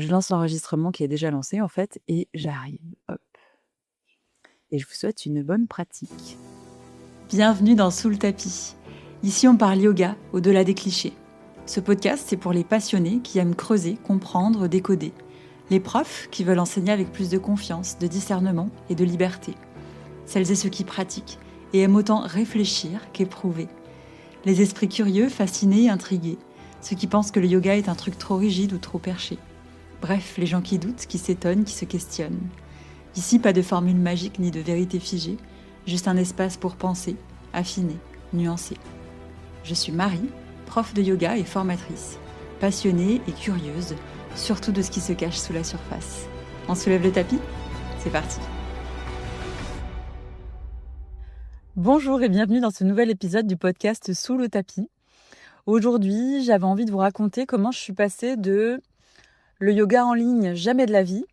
Je lance l'enregistrement qui est déjà lancé en fait et j'arrive. Hop. Et je vous souhaite une bonne pratique. Bienvenue dans Sous le tapis. Ici, on parle yoga au-delà des clichés. Ce podcast, c'est pour les passionnés qui aiment creuser, comprendre, décoder. Les profs qui veulent enseigner avec plus de confiance, de discernement et de liberté. Celles et ceux qui pratiquent et aiment autant réfléchir qu'éprouver. Les esprits curieux, fascinés, intrigués. Ceux qui pensent que le yoga est un truc trop rigide ou trop perché. Bref, les gens qui doutent, qui s'étonnent, qui se questionnent. Ici, pas de formule magique ni de vérité figée, juste un espace pour penser, affiner, nuancer. Je suis Marie, prof de yoga et formatrice, passionnée et curieuse, surtout de ce qui se cache sous la surface. On soulève le tapis ? C'est parti. Bonjour et bienvenue dans ce nouvel épisode du podcast Sous le tapis. Aujourd'hui, j'avais envie de vous raconter comment je suis passée de le yoga en ligne jamais de la vie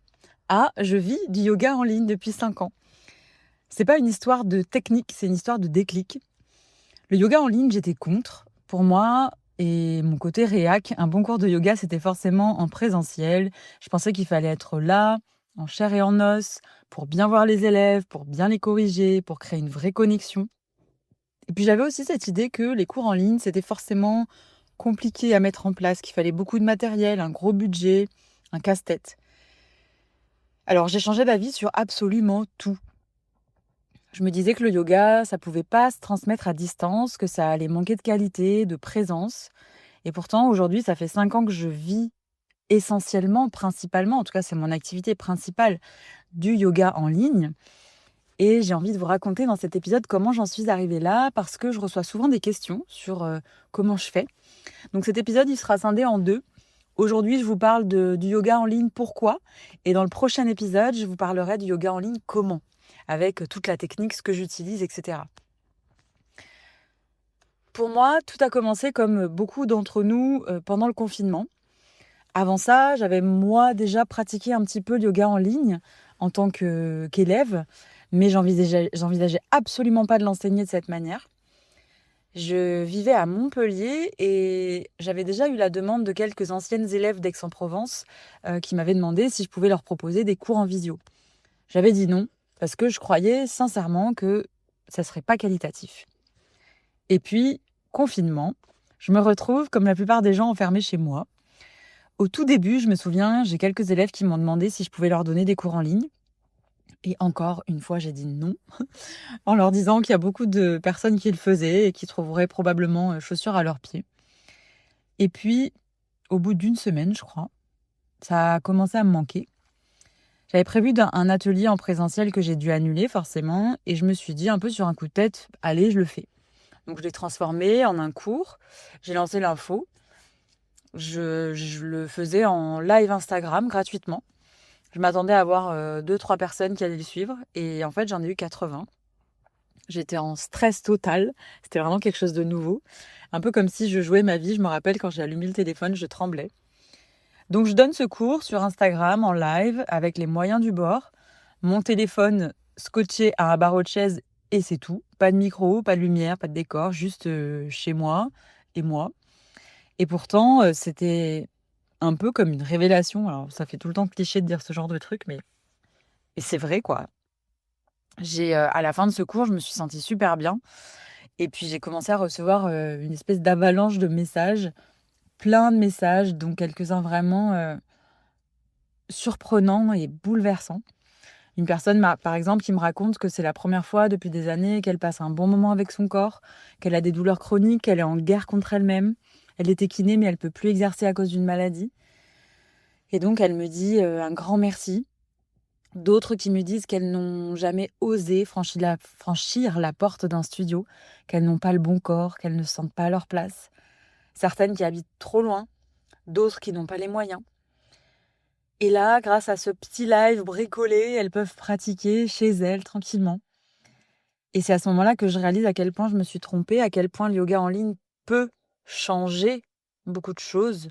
à je vis du yoga en ligne depuis 5 ans. C'est pas une histoire de technique, c'est une histoire de déclic. Le yoga en ligne, j'étais contre. Pour moi et mon côté réac, un bon cours de yoga, c'était forcément en présentiel. Je pensais qu'il fallait être là, en chair et en os, pour bien voir les élèves, pour bien les corriger, pour créer une vraie connexion. Et puis j'avais aussi cette idée que les cours en ligne, c'était forcément compliqué à mettre en place, qu'il fallait beaucoup de matériel, un gros budget, un casse-tête. Alors j'ai changé d'avis sur absolument tout. Je me disais que le yoga, ça pouvait pas se transmettre à distance, que ça allait manquer de qualité, de présence. Et pourtant, aujourd'hui, ça fait 5 ans que je vis essentiellement, principalement, en tout cas c'est mon activité principale, du yoga en ligne. Et j'ai envie de vous raconter dans cet épisode comment j'en suis arrivée là, parce que je reçois souvent des questions sur comment je fais. Donc cet épisode, il sera scindé en deux. Aujourd'hui, je vous parle du yoga en ligne, pourquoi. Et dans le prochain épisode, je vous parlerai du yoga en ligne, comment. Avec toute la technique, ce que j'utilise, etc. Pour moi, tout a commencé comme beaucoup d'entre nous pendant le confinement. Avant ça, j'avais moi déjà pratiqué un petit peu le yoga en ligne en tant qu'élève, mais j'envisageais absolument pas de l'enseigner de cette manière. Je vivais à Montpellier et j'avais déjà eu la demande de quelques anciennes élèves d'Aix-en-Provence qui m'avaient demandé si je pouvais leur proposer des cours en visio. J'avais dit non parce que je croyais sincèrement que ça serait pas qualitatif. Et puis, confinement, je me retrouve comme la plupart des gens enfermés chez moi. Au tout début, je me souviens, j'ai quelques élèves qui m'ont demandé si je pouvais leur donner des cours en ligne. Et encore une fois, j'ai dit non, en leur disant qu'il y a beaucoup de personnes qui le faisaient et qui trouveraient probablement chaussures à leurs pieds. Et puis, au bout d'une semaine, je crois, ça a commencé à me manquer. J'avais prévu un atelier en présentiel que j'ai dû annuler forcément, et je me suis dit un peu sur un coup de tête, allez, je le fais. Donc je l'ai transformé en un cours, j'ai lancé l'info, je le faisais en live Instagram gratuitement. Je m'attendais à avoir 2-3 personnes qui allaient le suivre, et en fait j'en ai eu 80. J'étais en stress total, c'était vraiment quelque chose de nouveau. Un peu comme si je jouais ma vie, je me rappelle quand j'ai allumé le téléphone, je tremblais. Donc je donne ce cours sur Instagram en live avec les moyens du bord, mon téléphone scotché à un barreau de chaise et c'est tout. Pas de micro, pas de lumière, pas de décor, juste chez moi et moi. Et pourtant, c'était un peu comme une révélation. Alors ça fait tout le temps cliché de dire ce genre de truc, mais et c'est vrai quoi. À la fin de ce cours, je me suis sentie super bien. Et puis j'ai commencé à recevoir une espèce d'avalanche de messages, plein de messages, dont quelques-uns vraiment surprenants et bouleversants. Une personne, par exemple, qui me raconte que c'est la première fois depuis des années qu'elle passe un bon moment avec son corps, qu'elle a des douleurs chroniques, qu'elle est en guerre contre elle-même. Elle était kiné, mais elle ne peut plus exercer à cause d'une maladie. Et donc, elle me dit un grand merci. D'autres qui me disent qu'elles n'ont jamais osé franchir la porte d'un studio, qu'elles n'ont pas le bon corps, qu'elles ne se sentent pas à leur place. Certaines qui habitent trop loin, d'autres qui n'ont pas les moyens. Et là, grâce à ce petit live bricolé, elles peuvent pratiquer chez elles tranquillement. Et c'est à ce moment-là que je réalise à quel point je me suis trompée, à quel point le yoga en ligne peut changer beaucoup de choses,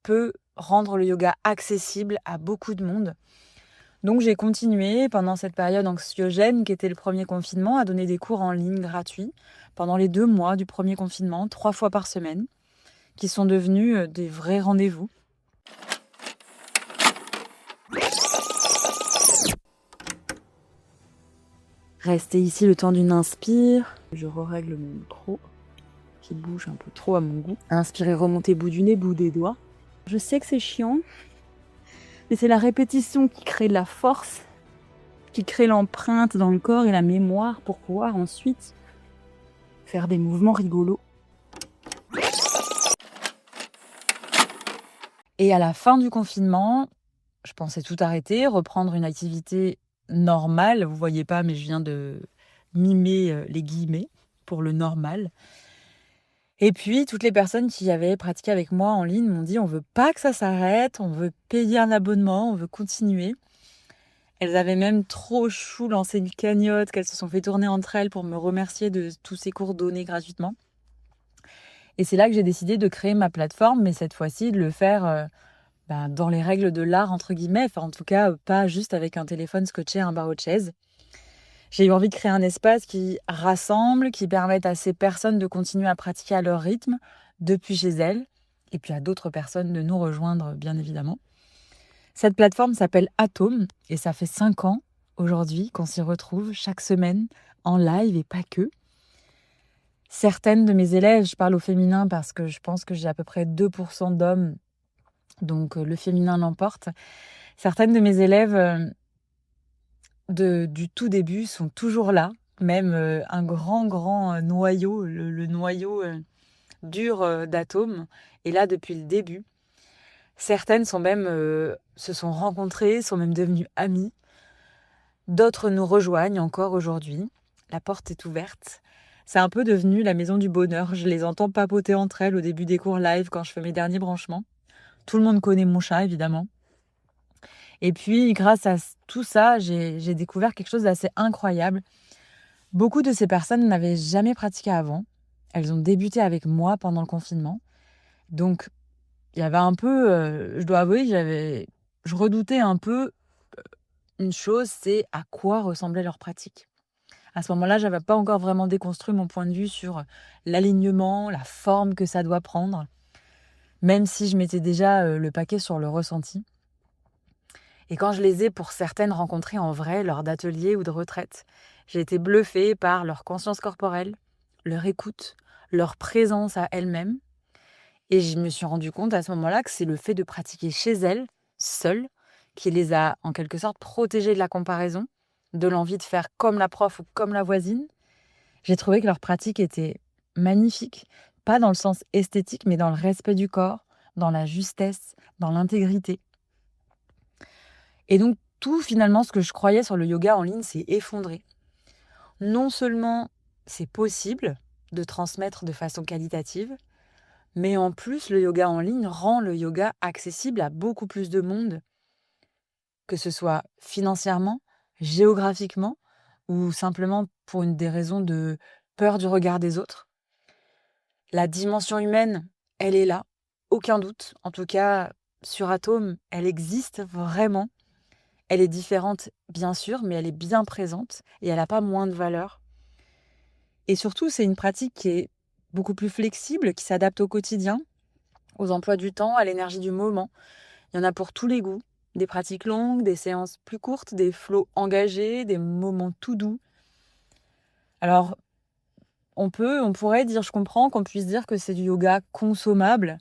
peut rendre le yoga accessible à beaucoup de monde. Donc j'ai continué pendant cette période anxiogène qui était le premier confinement à donner des cours en ligne gratuits pendant les 2 mois du premier confinement, 3 fois par semaine, qui sont devenus des vrais rendez-vous. rester ici le temps d'une inspire. Je règle mon micro qui bouge un peu trop à mon goût. Inspirer, remonter bout du nez, bout des doigts. Je sais que c'est chiant, mais c'est la répétition qui crée de la force, qui crée l'empreinte dans le corps et la mémoire pour pouvoir ensuite faire des mouvements rigolos. Et à la fin du confinement, je pensais tout arrêter, reprendre une activité normale. Vous voyez pas, mais je viens de mimer les guillemets pour le normal. Et puis, toutes les personnes qui avaient pratiqué avec moi en ligne m'ont dit « on veut pas que ça s'arrête, on veut payer un abonnement, on veut continuer ». Elles avaient même trop chou lancé une cagnotte qu'elles se sont fait tourner entre elles pour me remercier de tous ces cours donnés gratuitement. Et c'est là que j'ai décidé de créer ma plateforme, mais cette fois-ci de le faire dans les règles de l'art, entre guillemets. Enfin, en tout cas, pas juste avec un téléphone scotché à un barreau de chaise. J'ai eu envie de créer un espace qui rassemble, qui permette à ces personnes de continuer à pratiquer à leur rythme depuis chez elles, et puis à d'autres personnes de nous rejoindre, bien évidemment. Cette plateforme s'appelle Atome, et ça fait 5 ans aujourd'hui qu'on s'y retrouve chaque semaine en live et pas que. Certaines de mes élèves, je parle au féminin parce que je pense que j'ai à peu près 2% d'hommes, donc le féminin l'emporte. Certaines de mes élèves du tout début sont toujours là, même un grand noyau, le noyau dur d'Atome est là depuis le début. Certaines sont même, se sont rencontrées, sont même devenues amies. D'autres nous rejoignent encore aujourd'hui. La porte est ouverte. C'est un peu devenu la maison du bonheur. Je les entends papoter entre elles au début des cours live quand je fais mes derniers branchements. Tout le monde connaît mon chat, évidemment. Et puis, grâce à tout ça, j'ai découvert quelque chose d'assez incroyable. Beaucoup de ces personnes n'avaient jamais pratiqué avant. Elles ont débuté avec moi pendant le confinement. Donc, il y avait un peu, je dois avouer, je redoutais un peu une chose, c'est à quoi ressemblait leur pratique. À ce moment-là, je n'avais pas encore vraiment déconstruit mon point de vue sur l'alignement, la forme que ça doit prendre, même si je mettais déjà le paquet sur le ressenti. Et quand je les ai, pour certaines, rencontrées en vrai lors d'ateliers ou de retraites, j'ai été bluffée par leur conscience corporelle, leur écoute, leur présence à elles-mêmes. Et je me suis rendu compte à ce moment-là que c'est le fait de pratiquer chez elles, seules, qui les a en quelque sorte protégées de la comparaison, de l'envie de faire comme la prof ou comme la voisine. J'ai trouvé que leur pratique était magnifique, pas dans le sens esthétique, mais dans le respect du corps, dans la justesse, dans l'intégrité. Et donc, tout finalement, ce que je croyais sur le yoga en ligne s'est effondré. Non seulement c'est possible de transmettre de façon qualitative, mais en plus, le yoga en ligne rend le yoga accessible à beaucoup plus de monde, que ce soit financièrement, géographiquement, ou simplement pour des raisons de peur du regard des autres. La dimension humaine, elle est là, aucun doute. En tout cas, sur Atome, elle existe vraiment. Elle est différente, bien sûr, mais elle est bien présente et elle n'a pas moins de valeur. Et surtout, c'est une pratique qui est beaucoup plus flexible, qui s'adapte au quotidien, aux emplois du temps, à l'énergie du moment. Il y en a pour tous les goûts. Des pratiques longues, des séances plus courtes, des flows engagés, des moments tout doux. Alors, on pourrait dire, je comprends qu'on puisse dire que c'est du yoga consommable,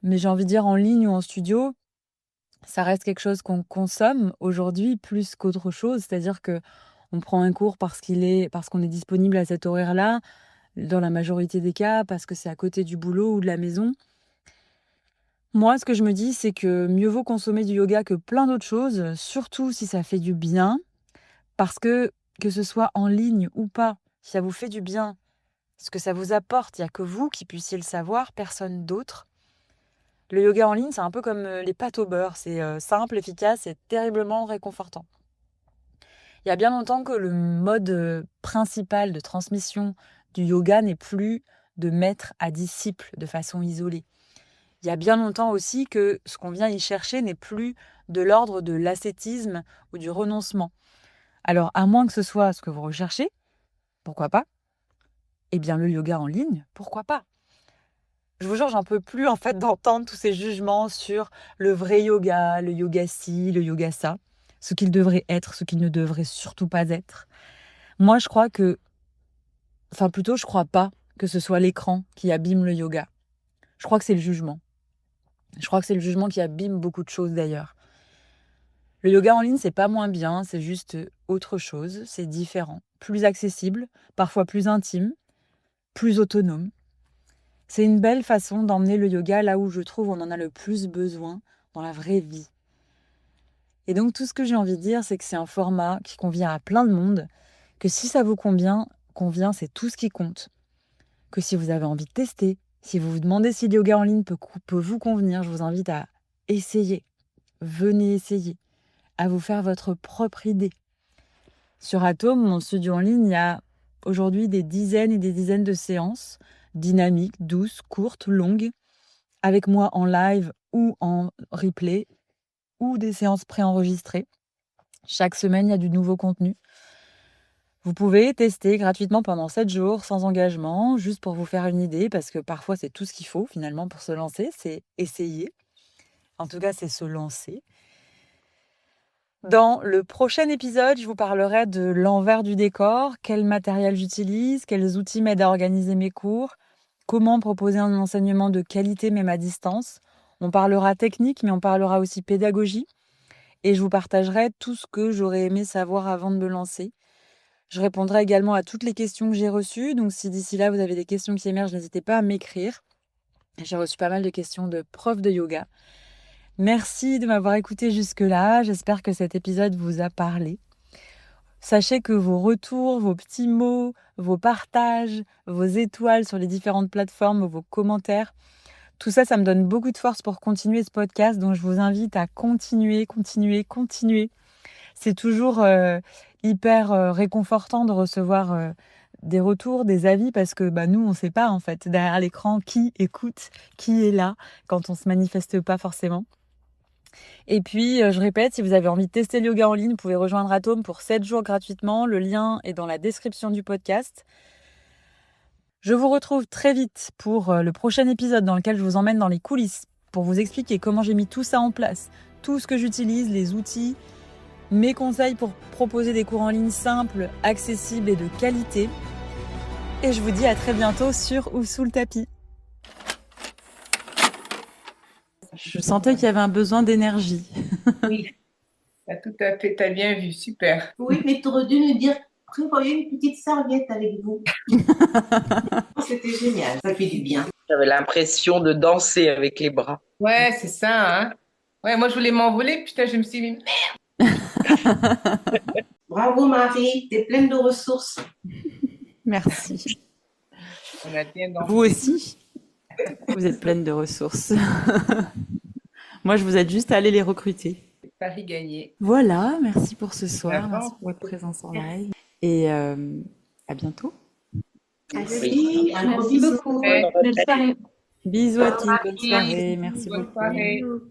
mais j'ai envie de dire en ligne ou en studio, ça reste quelque chose qu'on consomme aujourd'hui plus qu'autre chose. C'est-à-dire que on prend un cours parce qu'on est disponible à cet horaire-là, dans la majorité des cas, parce que c'est à côté du boulot ou de la maison. Moi, ce que je me dis, c'est que mieux vaut consommer du yoga que plein d'autres choses, surtout si ça fait du bien, parce que ce soit en ligne ou pas, si ça vous fait du bien, ce que ça vous apporte, il n'y a que vous qui puissiez le savoir, personne d'autre. Le yoga en ligne, c'est un peu comme les pâtes au beurre, c'est simple, efficace et terriblement réconfortant. Il y a bien longtemps que le mode principal de transmission du yoga n'est plus de maître à disciple de façon isolée. Il y a bien longtemps aussi que ce qu'on vient y chercher n'est plus de l'ordre de l'ascétisme ou du renoncement. Alors, à moins que ce soit ce que vous recherchez, pourquoi pas ? Eh bien, le yoga en ligne, pourquoi pas ? Je vous jure, j'en peux plus en fait d'entendre tous ces jugements sur le vrai yoga, le yoga ci, le yoga ça, ce qu'il devrait être, ce qu'il ne devrait surtout pas être. Moi, je crois que, enfin plutôt, je crois pas que ce soit l'écran qui abîme le yoga. Je crois que c'est le jugement. Je crois que c'est le jugement qui abîme beaucoup de choses d'ailleurs. Le yoga en ligne, c'est pas moins bien, c'est juste autre chose, c'est différent, plus accessible, parfois plus intime, plus autonome. C'est une belle façon d'emmener le yoga là où je trouve on en a le plus besoin, dans la vraie vie. Et donc tout ce que j'ai envie de dire, c'est que c'est un format qui convient à plein de monde, que si ça vous convient, c'est tout ce qui compte. Que si vous avez envie de tester, si vous vous demandez si le yoga en ligne peut vous convenir, je vous invite à essayer. Venez essayer, à vous faire votre propre idée. Sur Atom, mon studio en ligne, il y a aujourd'hui des dizaines et des dizaines de séances dynamiques, douces, courtes, longues, avec moi en live ou en replay, ou des séances préenregistrées. Chaque semaine, il y a du nouveau contenu. Vous pouvez tester gratuitement pendant 7 jours, sans engagement, juste pour vous faire une idée, parce que parfois c'est tout ce qu'il faut finalement pour se lancer, c'est essayer. En tout cas, c'est se lancer. Dans le prochain épisode, je vous parlerai de l'envers du décor, quel matériel j'utilise, quels outils m'aident à organiser mes cours, comment proposer un enseignement de qualité même à distance. On parlera technique, mais on parlera aussi pédagogie. Et je vous partagerai tout ce que j'aurais aimé savoir avant de me lancer. Je répondrai également à toutes les questions que j'ai reçues. Donc si d'ici là, vous avez des questions qui émergent, n'hésitez pas à m'écrire. J'ai reçu pas mal de questions de profs de yoga. Merci de m'avoir écouté jusque-là. J'espère que cet épisode vous a parlé. Sachez que vos retours, vos petits mots, vos partages, vos étoiles sur les différentes plateformes, vos commentaires, tout ça, ça me donne beaucoup de force pour continuer ce podcast. Donc je vous invite à continuer. C'est toujours hyper réconfortant de recevoir des retours, des avis, parce que nous, on ne sait pas en fait derrière l'écran qui écoute, qui est là, quand on ne se manifeste pas forcément. Et puis, je répète, si vous avez envie de tester le yoga en ligne, vous pouvez rejoindre Atom pour 7 jours gratuitement. Le lien est dans la description du podcast. Je vous retrouve très vite pour le prochain épisode dans lequel je vous emmène dans les coulisses pour vous expliquer comment j'ai mis tout ça en place, tout ce que j'utilise, les outils, mes conseils pour proposer des cours en ligne simples, accessibles et de qualité. Et je vous dis à très bientôt sur ou sous le tapis. Je sentais qu'il y avait un besoin d'énergie. Oui, tout à fait, t'as bien vu, super. Oui, mais tu aurais dû nous dire, prévoyez une petite serviette avec vous. C'était génial, ça fait du bien. J'avais l'impression de danser avec les bras. Ouais, c'est ça, hein. Ouais, moi je voulais m'envoler, putain, je me suis dit, Bravo Marie, t'es pleine de ressources. Merci. on a bien dansé. Vous aussi, vous êtes pleine de ressources. Moi, je vous aide juste à aller les recruter. Paris gagné. Voilà, merci pour ce soir, D'accord. merci pour votre présence en live. Et à bientôt. Merci, un gros Merci bisou. beaucoup. Ouais. Belle soirée. Bisous à tous, bonne soirée, merci Bonne beaucoup. soirée. Bisous.